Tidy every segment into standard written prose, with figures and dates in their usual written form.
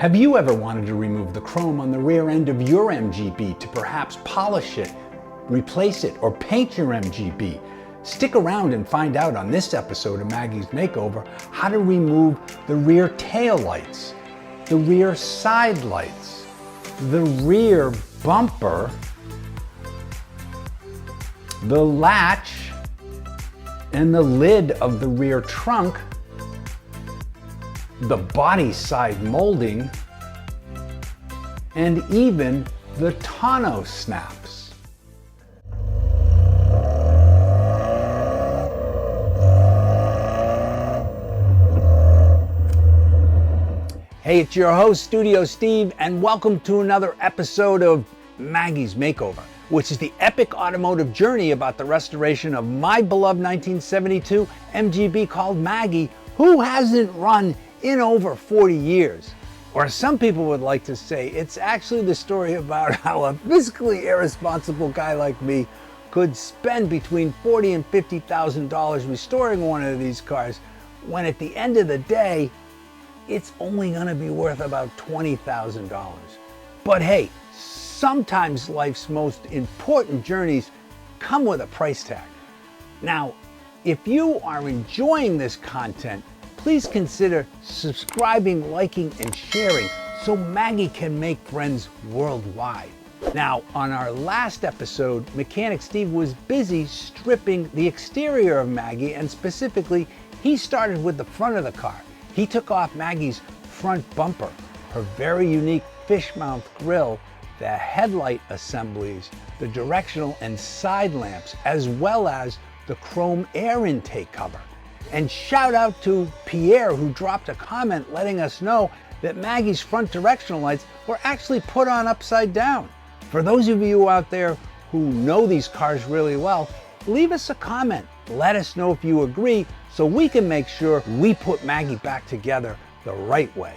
Have you ever wanted to remove the chrome on the rear end of your MGB to perhaps polish it, replace it, or paint your MGB? Stick around and find out on this episode of Maggie's Makeover how to remove the rear tail lights, the rear side lights, the rear bumper, the latch, and the lid of the rear trunk, the body side molding, and even the tonneau snaps. Hey, it's your host, Studio Steve, and welcome to another episode of Maggie's Makeover, which is the epic automotive journey about the restoration of my beloved 1972 MGB called Maggie, who hasn't run in over 40 years. Or some people would like to say it's actually the story about how a fiscally irresponsible guy like me could spend between $40,000 and $50,000 restoring one of these cars, when at the end of the day, it's only gonna be worth about $20,000. But hey, sometimes life's most important journeys come with a price tag. Now, if you are enjoying this content, please consider subscribing, liking, and sharing so Maggie can make friends worldwide. Now, on our last episode, Mechanic Steve was busy stripping the exterior of Maggie, and specifically, he started with the front of the car. He took off Maggie's front bumper, her very unique fish mouth grille, the headlight assemblies, the directional and side lamps, as well as the chrome air intake cover. And shout out to Pierre, who dropped a comment letting us know that Maggie's front directional lights were actually put on upside down. For those of you out there who know these cars really well, leave us a comment. Let us know if you agree so we can make sure we put Maggie back together the right way.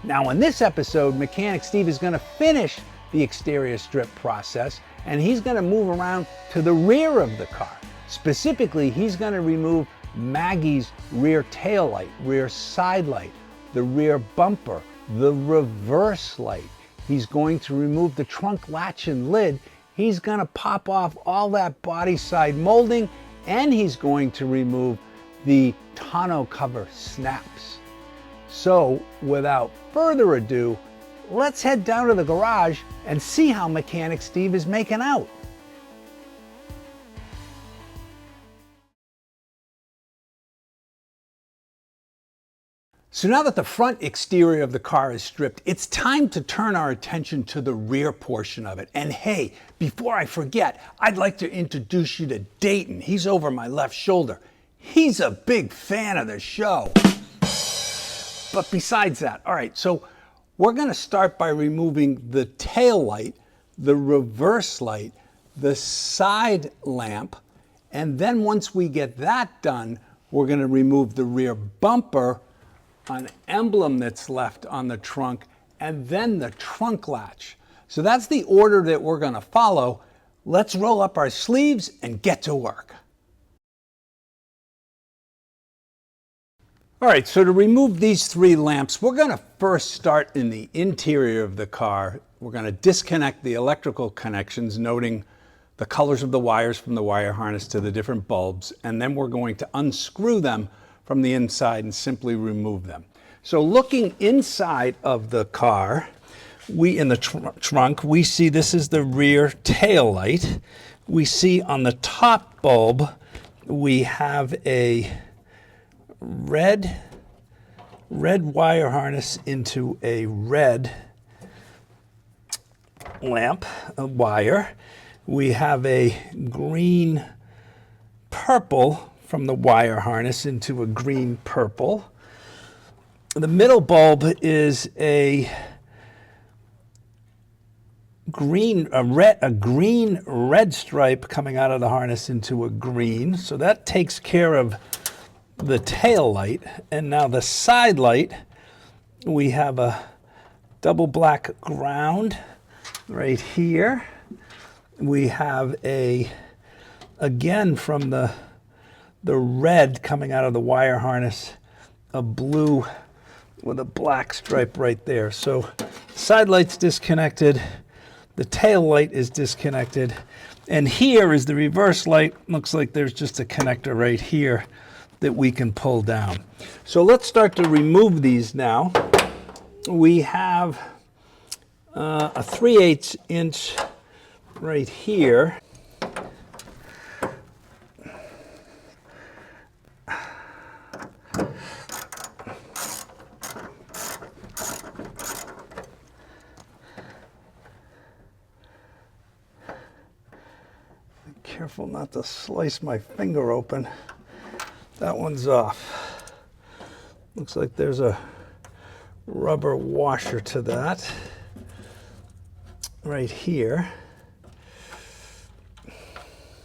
Now, in this episode, Mechanic Steve is going to finish the exterior strip process, and he's going to move around to the rear of the car. Specifically, he's going to remove Maggie's rear tail light, rear side light, the rear bumper, the reverse light. He's going to remove the trunk latch and lid. He's going to pop off all that body side molding, and he's going to remove the tonneau cover snaps. So, without further ado, let's head down to the garage and see how Mechanic Steve is making out. So now that the front exterior of the car is stripped, it's time to turn our attention to the rear portion of it. And hey, before I forget, I'd like to introduce you to Dayton. He's over my left shoulder. He's a big fan of the show. But besides that, all right, so we're gonna start by removing the tail light, the reverse light, the side lamp, and then once we get that done, we're gonna remove the rear bumper, an emblem that's left on the trunk, and then the trunk latch. So that's the order that we're gonna follow. Let's roll up our sleeves and get to work. All right, so to remove these three lamps, we're gonna first start in the interior of the car. We're gonna disconnect the electrical connections, noting the colors of the wires from the wire harness to the different bulbs, and then we're going to unscrew them from the inside and simply remove them. So looking inside of the car, in the trunk, we see this is the rear tail light. We see on the top bulb, we have a red wire harness into a red lamp, a wire. We have a green purple from the wire harness into a green purple. The middle bulb is a green red stripe coming out of the harness into a green. So that takes care of the tail light. And now the side light, we have a double black ground right here. We have again from the red coming out of the wire harness, a blue with a black stripe right there. So side light's disconnected, the tail light is disconnected, and here is the reverse light. Looks like there's just a connector right here that we can pull down. So let's start to remove these now. We have a 3/8 inch right here. Careful not to slice my finger open. That one's off. Looks like there's a rubber washer to that right here.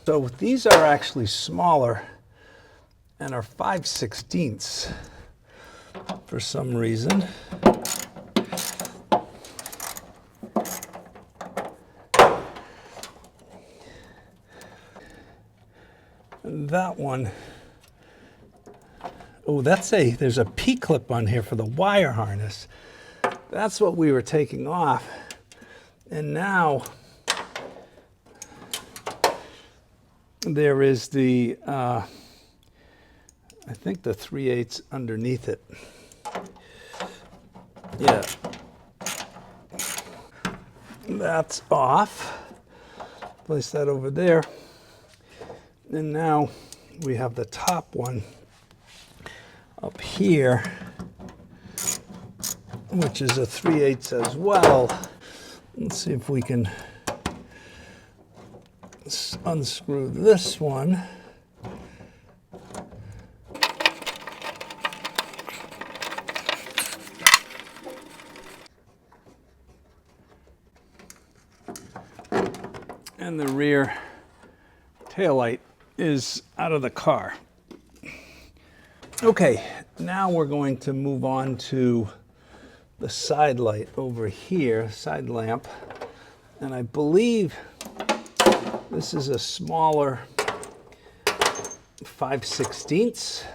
So these are actually smaller and are 5/16 for some reason. And that one, oh, there's a P-clip on here for the wire harness. That's what we were taking off. And now there is the, I think the 3/8 underneath it. Yeah. That's off. Place that over there. And now we have the top one up here, which is a 3/8 as well. Let's see if we can unscrew this one. And the rear taillight is out of the car. Okay, now we're going to move on to the side light over here, side lamp. And I believe this is a smaller 5/16.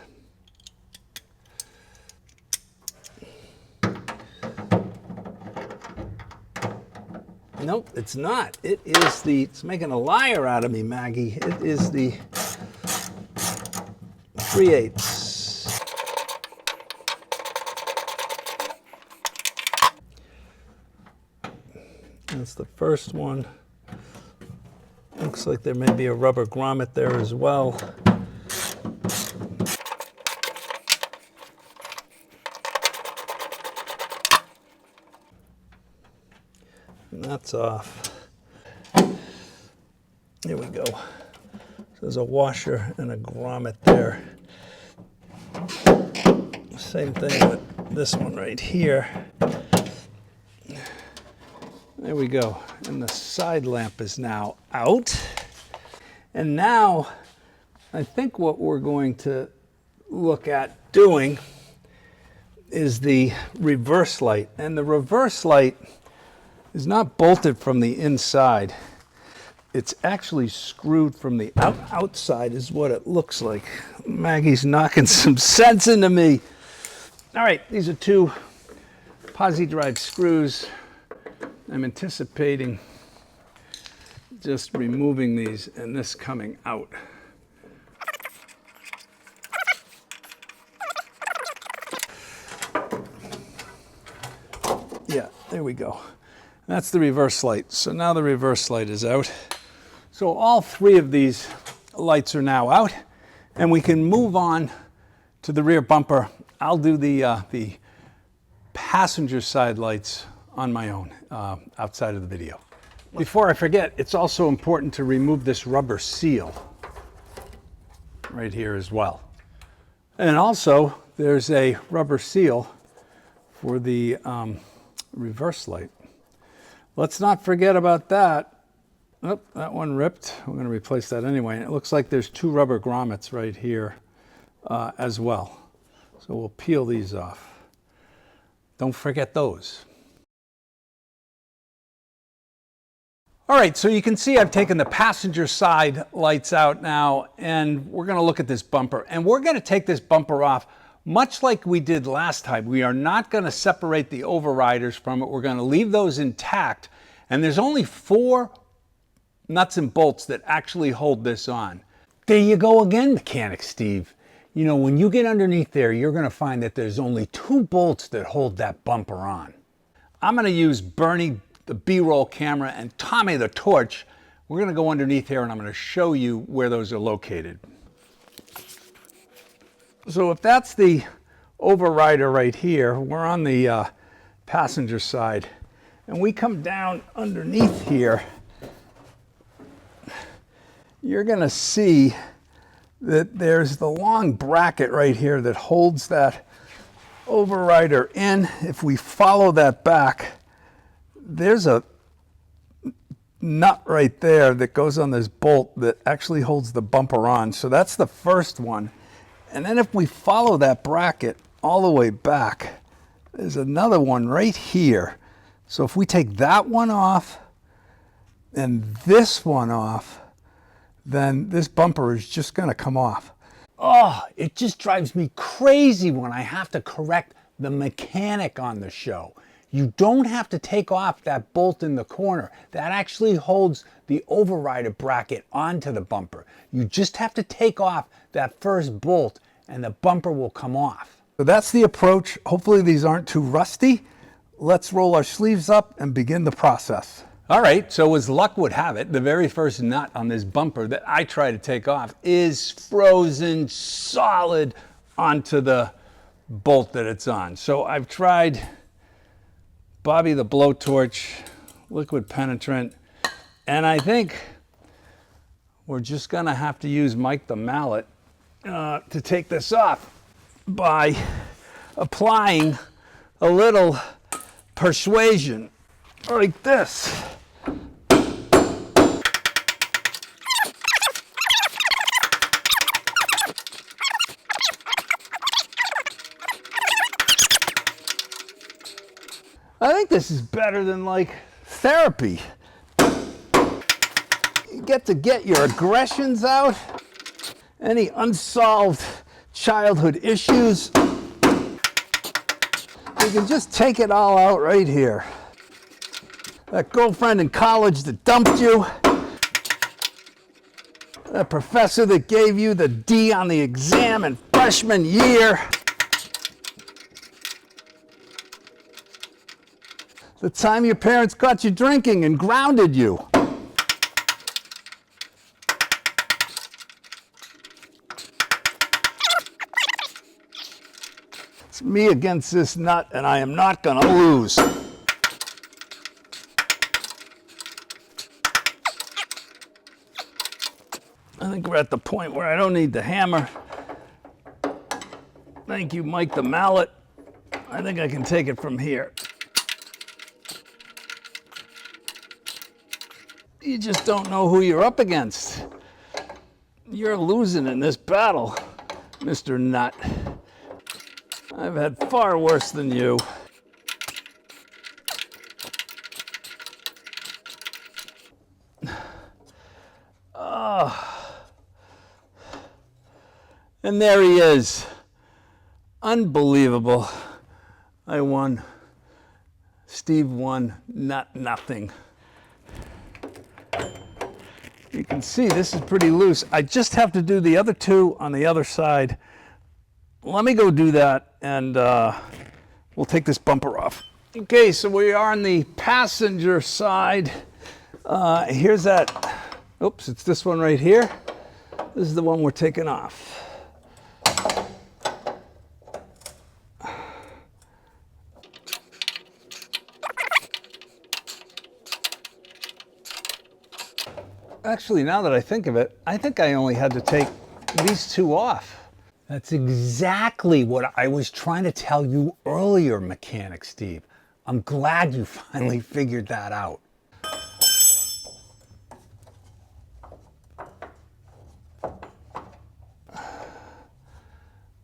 Nope, it's not. It is it's making a liar out of me, Maggie. It is the 3/8. That's the first one. Looks like there may be a rubber grommet there as well. And that's off. Here we go. There's a washer and a grommet there. Same thing with this one right here. There we go. And the side lamp is now out. And now I think what we're going to look at doing is the reverse light. And the reverse light is not bolted from the inside. It's actually screwed from the outside is what it looks like. Maggie's knocking some sense into me. All right, these are two posi drive screws. I'm anticipating just removing these and this coming out. Yeah, there we go. That's the reverse light. So now the reverse light is out. So all three of these lights are now out, and we can move on to the rear bumper. I'll do the passenger side lights on my own outside of the video. Before I forget, it's also important to remove this rubber seal right here as well. And also, there's a rubber seal for the reverse light. Let's not forget about that. Oh, that one ripped. We're going to replace that anyway. And it looks like there's two rubber grommets right here as well. So we'll peel these off. Don't forget those. All right, so you can see I've taken the passenger side lights out now, and we're going to look at this bumper. And we're going to take this bumper off Much like we did last time, we are not going to separate the overriders from it. We're going to leave those intact. And there's only 4 nuts and bolts that actually hold this on. There you go again, Mechanic Steve. You know, when you get underneath there, you're going to find that there's only 2 bolts that hold that bumper on. I'm going to use Bernie, the B-roll camera, and Tommy, the torch. We're going to go underneath here and I'm going to show you where those are located. So if that's the overrider right here, we're on the passenger side, and we come down underneath here, you're going to see that there's the long bracket right here that holds that overrider in. If we follow that back, there's a nut right there that goes on this bolt that actually holds the bumper on. So that's the first one. And then if we follow that bracket all the way back, there's another one right here. So if we take that one off and this one off, then this bumper is just going to come off. Oh, it just drives me crazy when I have to correct the mechanic on the show. You don't have to take off that bolt in the corner. That actually holds the overrider bracket onto the bumper. You just have to take off that first bolt and the bumper will come off. So that's the approach. Hopefully these aren't too rusty. Let's roll our sleeves up and begin the process. All right, so as luck would have it, the very first nut on this bumper that I try to take off is frozen solid onto the bolt that it's on. So I've tried Bobby the blowtorch, liquid penetrant, and I think we're just gonna have to use Mike the mallet to take this off by applying a little persuasion like this. I think this is better than like therapy. You get to get your aggressions out, any unsolved childhood issues. You can just take it all out right here. That girlfriend in college that dumped you, that professor that gave you the D on the exam in freshman year, the time your parents caught you drinking and grounded you. It's me against this nut, and I am not gonna lose. I think we're at the point where I don't need the hammer. Thank you, Mike the mallet. I think I can take it from here. You just don't know who you're up against. You're losing in this battle, Mr. Nut. I've had far worse than you. Oh. And there he is. Unbelievable. I won. Steve won. Nut nothing. You can see this is pretty loose. I just have to do the other two on the other side. Let me go do that, and we'll take this bumper off. Okay, so we are on the passenger side. Here's that, oops, it's this one right here. This is the one we're taking off. Actually, now that I think of it, I think I only had to take these two off. That's exactly what I was trying to tell you earlier, Mechanic Steve. I'm glad you finally figured that out.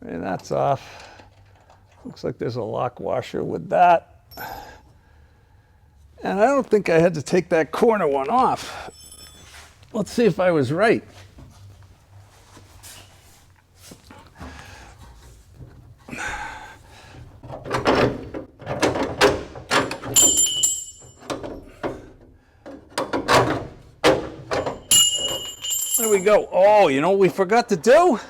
And that's off. Looks like there's a lock washer with that. And I don't think I had to take that corner one off. Let's see if I was right. There we go. Oh, you know what we forgot to do?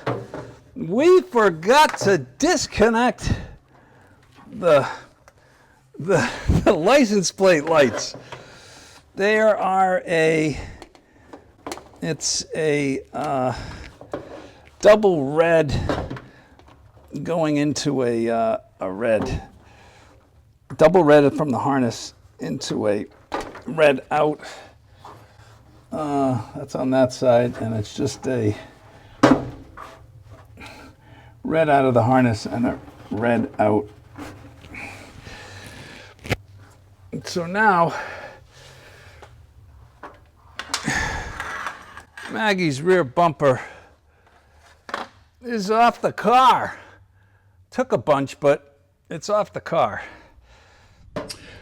We forgot to disconnect the license plate lights. There are it's a double red going into a red. Double red from the harness into a red out. That's on that side, and it's just a red out of the harness and a red out. So now Maggie's rear bumper is off the car. Took a bunch, but it's off the car.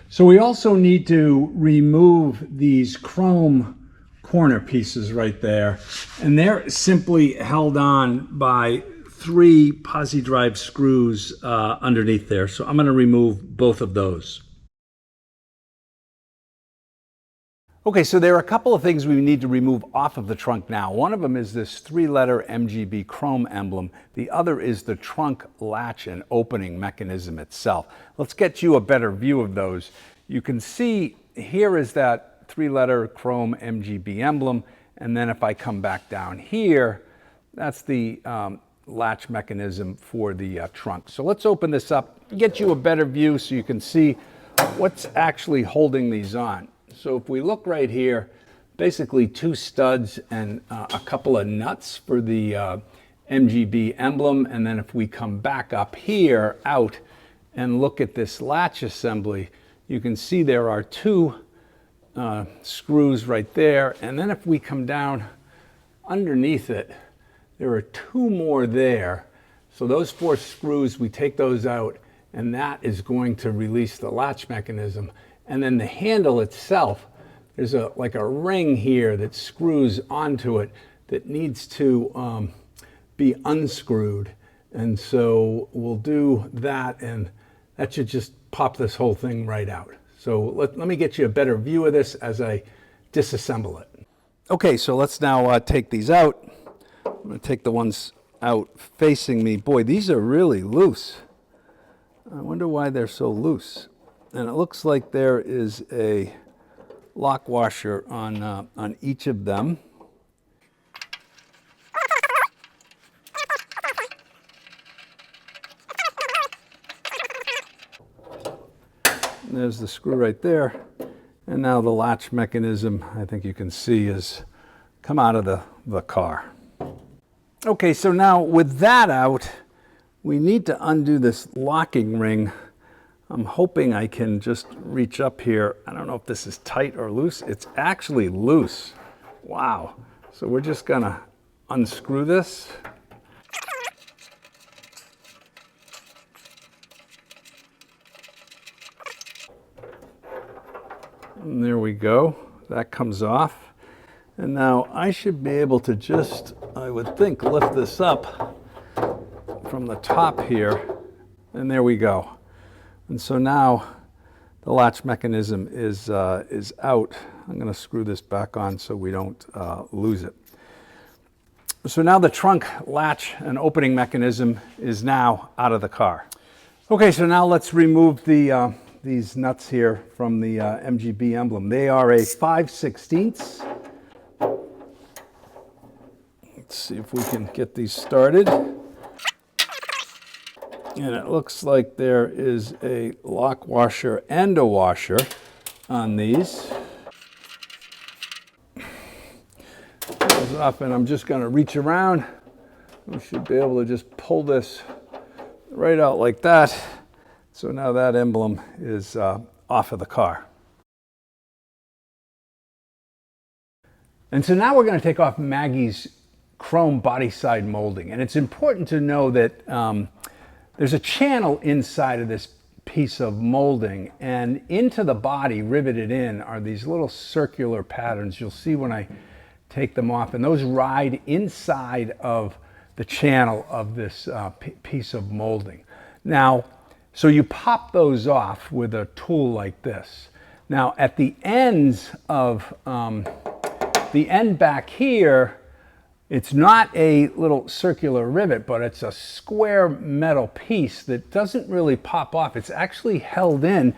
So we also need to remove these chrome corner pieces right there, and they're simply held on by 3 posi drive screws underneath there. So I'm going to remove both of those. Okay, so there are a couple of things we need to remove off of the trunk now. One of them is this 3-letter MGB chrome emblem. The other is the trunk latch and opening mechanism itself. Let's get you a better view of those. You can see here is that 3-letter chrome MGB emblem, and then if I come back down here, that's the latch mechanism for the trunk. So let's open this up, get you a better view so you can see what's actually holding these on. So if we look right here, basically 2 studs and a couple of nuts for the MGB emblem, and then if we come back up here out and look at this latch assembly, you can see there are 2 screws right there, and then if we come down underneath it, there are 2 more there. So those 4 screws, we take those out, and that is going to release the latch mechanism. And then the handle itself, there's like a ring here that screws onto it that needs to be unscrewed. And so we'll do that, and that should just pop this whole thing right out. So let me get you a better view of this as I disassemble it. Okay, so let's now take these out. I'm going to take the ones out facing me. Boy, these are really loose. I wonder why they're so loose. And it looks like there is a lock washer on each of them. There's the screw right there. And now the latch mechanism, I think you can see, is come out of the car. Okay, so now with that out, we need to undo this locking ring. I'm hoping I can just reach up here. I don't know if this is tight or loose. It's actually loose. Wow. So we're just gonna unscrew this. And there we go. That comes off. And now I should be able to just, I would think, lift this up from the top here. And there we go. And so now the latch mechanism is out. I'm going to screw this back on so we don't lose it. So now the trunk latch and opening mechanism is now out of the car. Okay, so now let's remove these nuts here from the MGB emblem. They are a 5/16. Let's see if we can get these started. And it looks like there is a lock washer and a washer on these. Goes off, and I'm just going to reach around. We should be able to just pull this right out like that. So now that emblem is off of the car. And so now we're going to take off Maggie's chrome body side molding. And it's important to know that there's a channel inside of this piece of molding, and into the body riveted in are these little circular patterns. You'll see when I take them off, and those ride inside of the channel of this piece of molding. Now, so you pop those off with a tool like this. Now, at the ends of the end back here, It's not a little circular rivet, but it's a square metal piece that doesn't really pop off. It's actually held in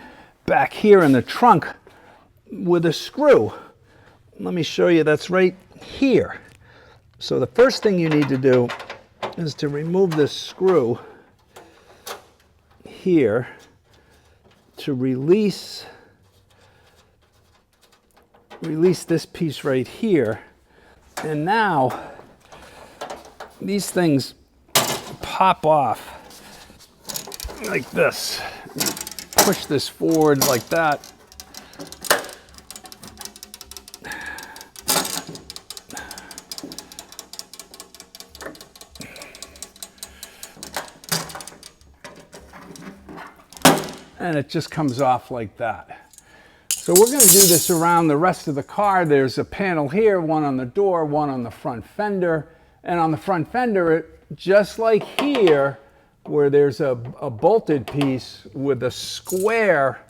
back here in the trunk with a screw. Let me show you, that's right here. So the first thing you need to do is to remove this screw here to release this piece right here. And now these things pop off like this. Push this forward like that. And it just comes off like that. So we're going to do this around the rest of the car. There's a panel here, one on the door, one on the front fender. And on the front fender, just like here, where there's a bolted piece with a square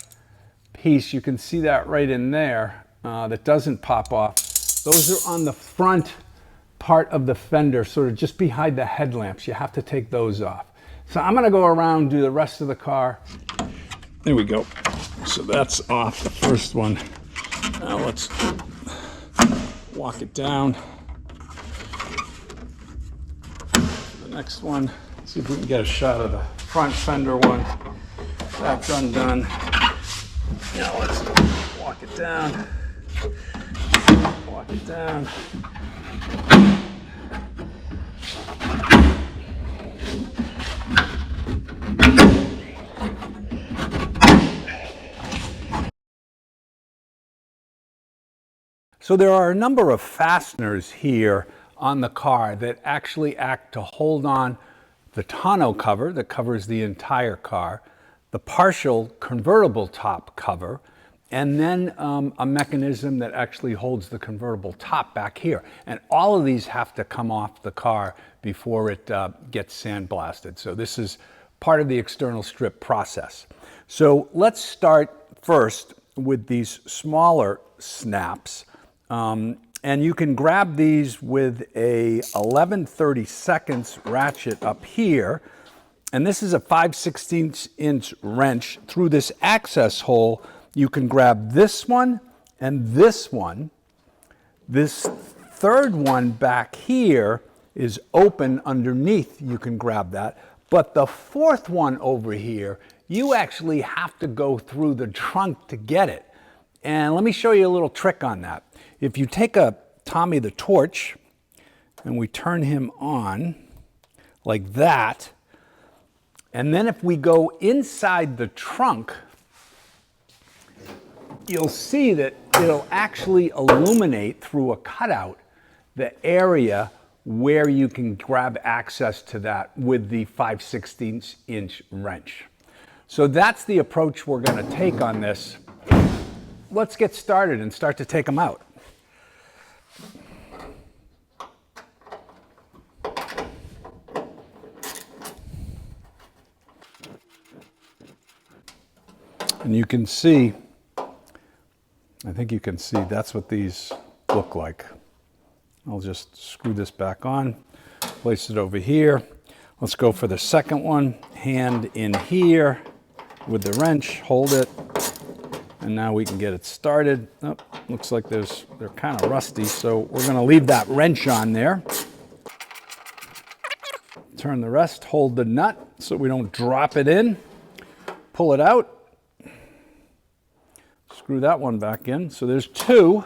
piece, you can see that right in there, that doesn't pop off. Those are on the front part of the fender, sort of just behind the headlamps. You have to take those off. So I'm going to go around and do the rest of the car. There we go. So that's off, the first one. Now let's walk it down. The next one, see if we can get a shot of the front fender one. That's undone. Now let's walk it down. Walk it down. So there are a number of fasteners here on the car that actually act to hold on the tonneau cover that covers the entire car, the partial convertible top cover, and then a mechanism that actually holds the convertible top back here. And all of these have to come off the car before it gets sandblasted. So this is part of the external strip process. So let's start first with these smaller snaps. And you can grab these with a 11/32 ratchet up here. And this is a 5/16 inch wrench. Through this access hole, you can grab this one and this one. This third one back here is open underneath. You can grab that. But the fourth one over here, you actually have to go through the trunk to get it. And let me show you a little trick on that. If you take a Tommy the torch and we turn him on like that, and then if we go inside the trunk, you'll see that it'll actually illuminate through a cutout the area where you can grab access to that with the 5/16 inch wrench. So that's the approach we're going to take on this. Let's get started and start to take them out. And you can see, I think you can see, that's what these look like. I'll just screw this back on, place it over here. Let's go for the second one. Hand in here with the wrench, hold it, and now we can get it started. Oh, looks like they're kind of rusty, so we're going to leave that wrench on there. Turn the rest, hold the nut so we don't drop it in. Pull it out. Screw that one back in. So there's two.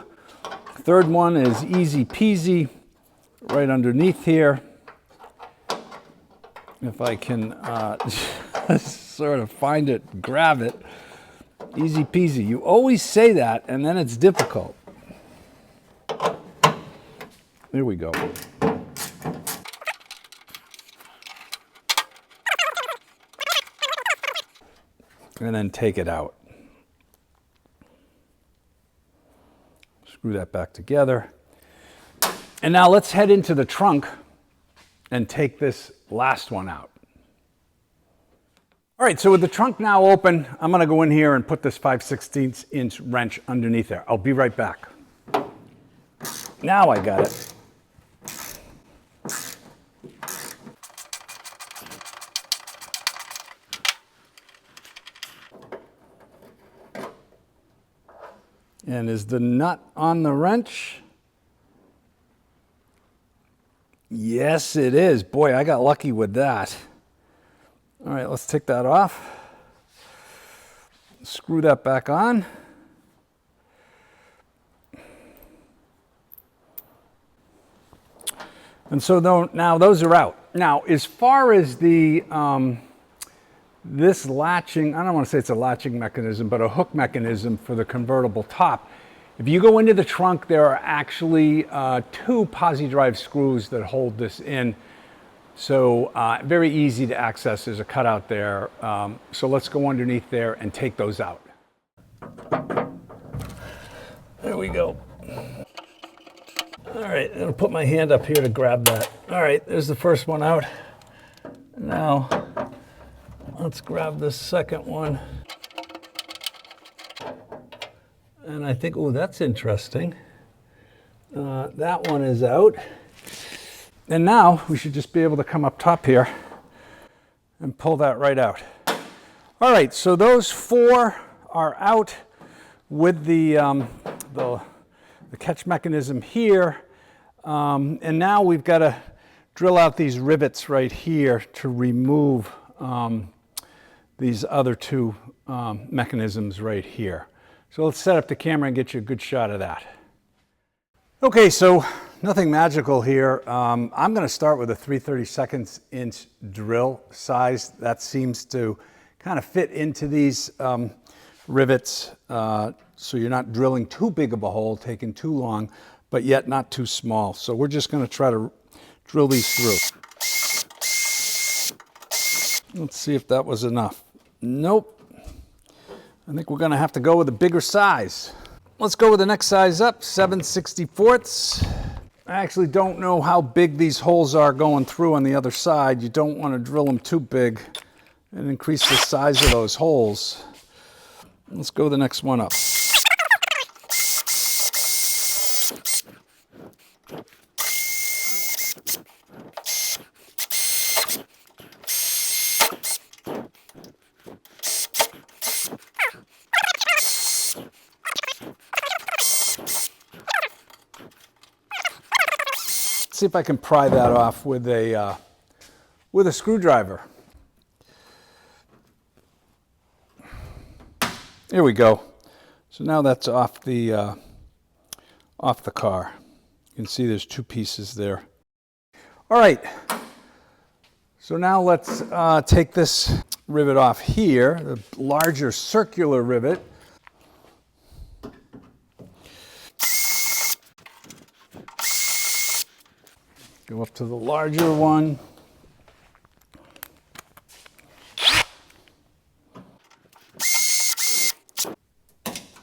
Third one is easy peasy, right underneath here. If I can sort of find it, grab it. Easy peasy. You always say that, and then it's difficult. There we go. And then take it out. Screw that back together. And now let's head into the trunk and take this last one out. All right, so with the trunk now open, I'm going to go in here and put this 5/16 inch wrench underneath there. I'll be right back. Now I got it. And is the nut on the wrench? Yes, it is. Boy, I got lucky with that. All right, let's take that off. Screw that back on. And so now those are out. Now, as far as the this latching, I don't want to say it's a latching mechanism, but a hook mechanism for the convertible top. If you go into the trunk, there are actually 2 posi drive screws that hold this in. So very easy to access. There's a cutout there. So let's go underneath there and take those out. There we go. All right, I'm gonna put my hand up here to grab that. All right, there's the first one out. Now, let's grab the second one. And I think, oh, that's interesting. That one is out. And now we should just be able to come up top here and pull that right out. All right, so those 4 are out with the catch mechanism here. And now we've got to drill out these rivets right here to remove these other 2 mechanisms right here. So let's set up the camera and get you a good shot of that. Okay, so nothing magical here. I'm going to start with a 3/32 inch drill size. That seems to kind of fit into these rivets, so you're not drilling too big of a hole, taking too long, but yet not too small. So we're just going to try to drill these through. Let's see if that was enough. Nope. I think we're going to have to go with a bigger size. Let's go with the next size up, 7/64. I actually don't know how big these holes are going through on the other side. You don't want to drill them too big and increase the size of those holes. Let's go the next one up. See if I can pry that off with a screwdriver. There we go. So now that's off the car. You can see there's 2 pieces there. All right. So now let's take this rivet off here, the larger circular rivet. Go up to the larger one.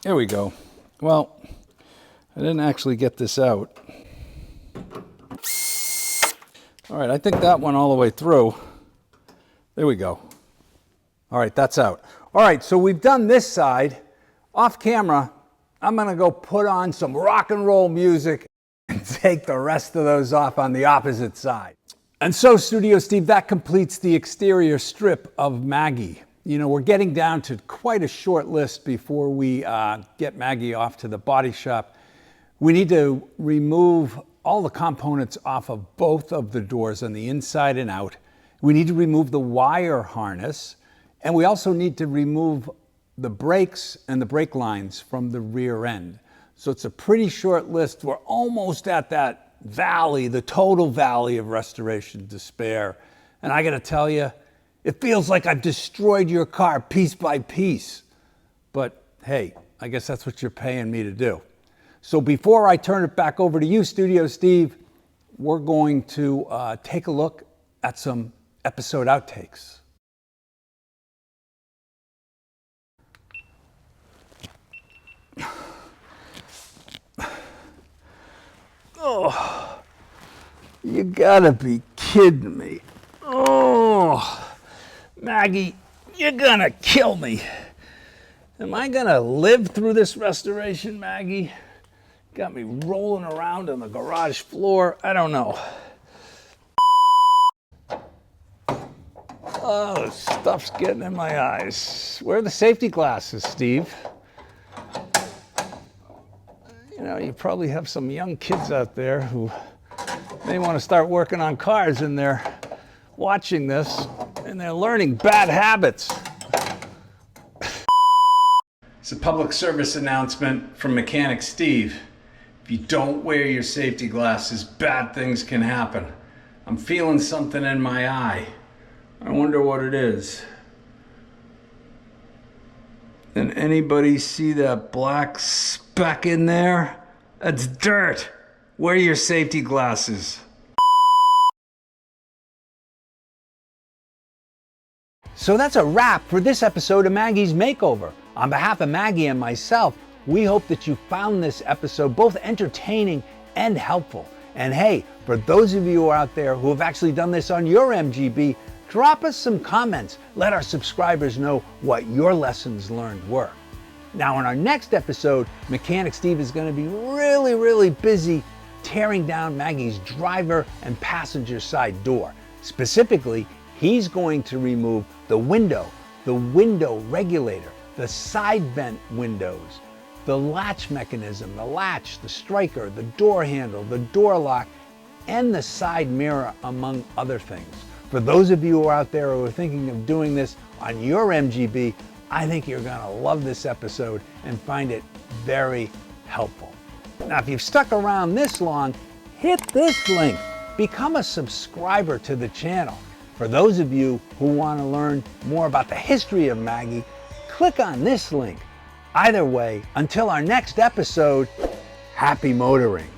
There we go. Well, I didn't actually get this out. All right, I think that one all the way through. There we go. All right, that's out. All right, so we've done this side. Off camera, I'm gonna go put on some rock and roll music and take the rest of those off on the opposite side. And so, Studio Steve, that completes the exterior strip of Maggie. You know, we're getting down to quite a short list before we get Maggie off to the body shop. We need to remove all the components off of both of the doors on the inside and out. We need to remove the wire harness, and we also need to remove the brakes and the brake lines from the rear end. So it's a pretty short list. We're almost at that valley, the total valley of restoration despair. And I gotta tell you, it feels like I've destroyed your car piece by piece. But hey, I guess that's what you're paying me to do. So before I turn it back over to you, Studio Steve, we're going to take a look at some episode outtakes. Oh, you gotta be kidding me. Oh, Maggie, you're gonna kill me. Am I gonna live through this restoration, Maggie? Got me rolling around on the garage floor. I don't know. Oh, stuff's getting in my eyes. Where are the safety glasses, Steve? You know, you probably have some young kids out there who may want to start working on cars, and they're watching this and they're learning bad habits. It's a public service announcement from Mechanic Steve. If you don't wear your safety glasses, bad things can happen. I'm feeling something in my eye. I wonder what it is. Can anybody see that black speck in there? That's dirt. Wear your safety glasses. So that's a wrap for this episode of Maggie's Makeover. On behalf of Maggie and myself, we hope that you found this episode both entertaining and helpful. And hey, for those of you out there who have actually done this on your MGB, drop us some comments. Let our subscribers know what your lessons learned were. Now in our next episode, Mechanic Steve is going to be really busy tearing down Maggie's driver and passenger side door. Specifically, he's going to remove the window regulator, the side vent windows, the latch mechanism, the latch, the striker, the door handle, the door lock, and the side mirror, among other things. For those of you who are out there who are thinking of doing this on your MGB, I think you're going to love this episode and find it very helpful. Now, if you've stuck around this long, hit this link. Become a subscriber to the channel. For those of you who want to learn more about the history of Maggie, click on this link. Either way, until our next episode, happy motoring.